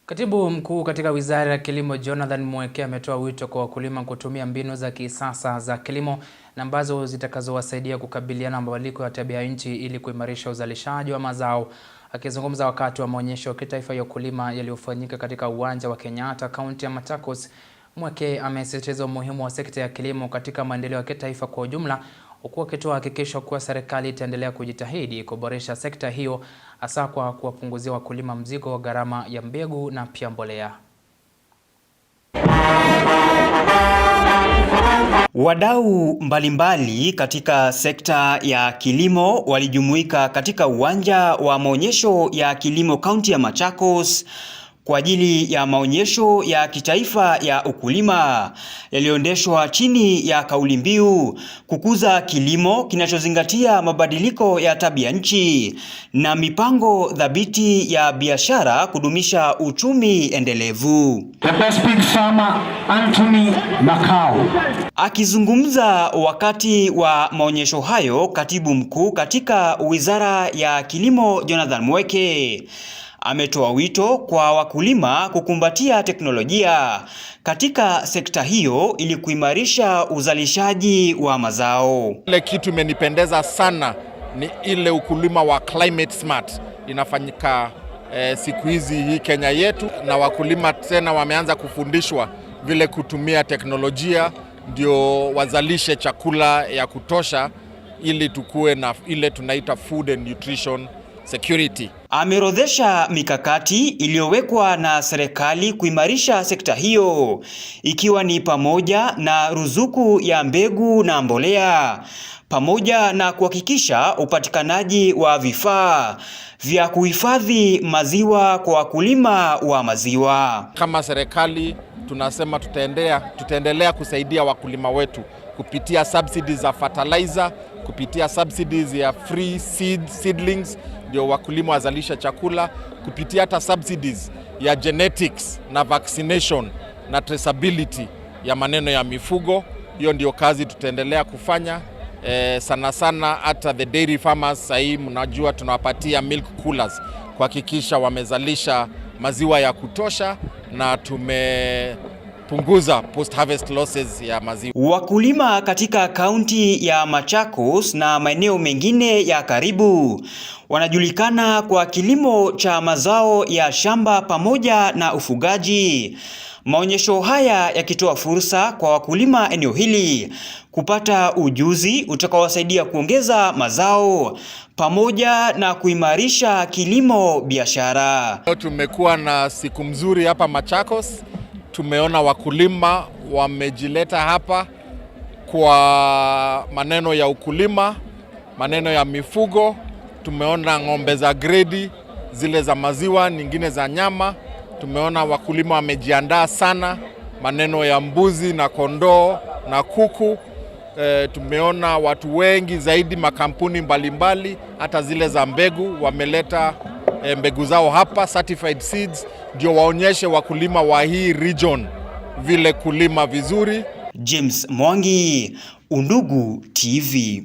Katibu mkuu katika Wizara ya Kilimo Jonathan Mweke ametoa wito kwa wakulima kutumia mbinu za kisasa za kilimo na ambazo zitakazowasaidia kukabiliana na mabadiliko ya tabia nchi ili kuimarisha uzalishaji wa mazao. Akizungumza wakati wa maonyesho ya kitaifa ya ukulima yaliyofanyika katika uwanja wa Kenyatta, kaunti ya Machakos, Mweke amesisitiza umuhimu wa sekta ya kilimo katika maendeleo ya kitaifa kwa ujumla, huku akitoa hakikisho kuwa serikali itaendelea kujitahidi kuboresha sekta hiyo, hasa kwa kuwapunguzia wakulima mzigo wa gharama ya mbegu na pia mbolea. Wadau mbalimbali katika sekta ya kilimo walijumuika katika uwanja wa maonyesho ya kilimo kaunti ya Machakos kwa ajili ya maonyesho ya kitaifa ya ukulima yaliyoendeshwa chini ya kauli mbiu kukuza kilimo kinachozingatia mabadiliko ya tabia nchi na mipango thabiti ya biashara kudumisha uchumi endelevu. The best big farmer Anthony Makau. Akizungumza wakati wa maonyesho hayo, katibu mkuu katika Wizara ya Kilimo Jonathan Mweke ametoa wito kwa wakulima kukumbatia teknolojia katika sekta hiyo ili kuimarisha uzalishaji wa mazao. Ile kitu imenipendeza sana ni ile ukulima wa climate smart inafanyika siku hizi hii Kenya yetu, na wakulima tena wameanza kufundishwa vile kutumia teknolojia ndio wazalishe chakula ya kutosha ili tukue na ile tunaita food and nutrition security. Ameorodhesha mikakati iliyowekwa na serikali kuimarisha sekta hiyo, ikiwa ni pamoja na ruzuku ya mbegu na mbolea, pamoja na kuhakikisha upatikanaji wa vifaa vya kuhifadhi maziwa kwa wakulima wa maziwa. Kama serikali tunasema tutaendelea kusaidia wakulima wetu kupitia subsidies za fertilizer, kupitia subsidies ya free seedlings ndio wakulima wazalisha chakula, kupitia hata subsidies ya genetics na vaccination na traceability ya maneno ya mifugo. Hiyo ndio kazi tutaendelea kufanya. Sana sana hata the dairy farmers sahii mnajua tunawapatia milk coolers kuhakikisha wamezalisha maziwa ya kutosha na tumepunguza post harvest losses ya maziwa. Wakulima katika kaunti ya Machakos na maeneo mengine ya karibu wanajulikana kwa kilimo cha mazao ya shamba pamoja na ufugaji. Maonyesho haya yakitoa fursa kwa wakulima eneo hili kupata ujuzi utakaowasaidia kuongeza mazao pamoja na kuimarisha kilimo biashara. Tumekuwa na siku mzuri hapa Machakos. Tumeona wakulima wamejileta hapa kwa maneno ya ukulima, maneno ya mifugo. Tumeona ng'ombe za gredi, zile za maziwa, nyingine za nyama. Tumeona wakulima wamejiandaa sana, maneno ya mbuzi na kondoo na kuku. Tumeona watu wengi zaidi, makampuni mbalimbali, hata zile za mbegu wameleta mbegu zao hapa, certified seeds, ndio waonyeshe wakulima wa hii region vile kulima vizuri. James Mwangi, Undugu TV.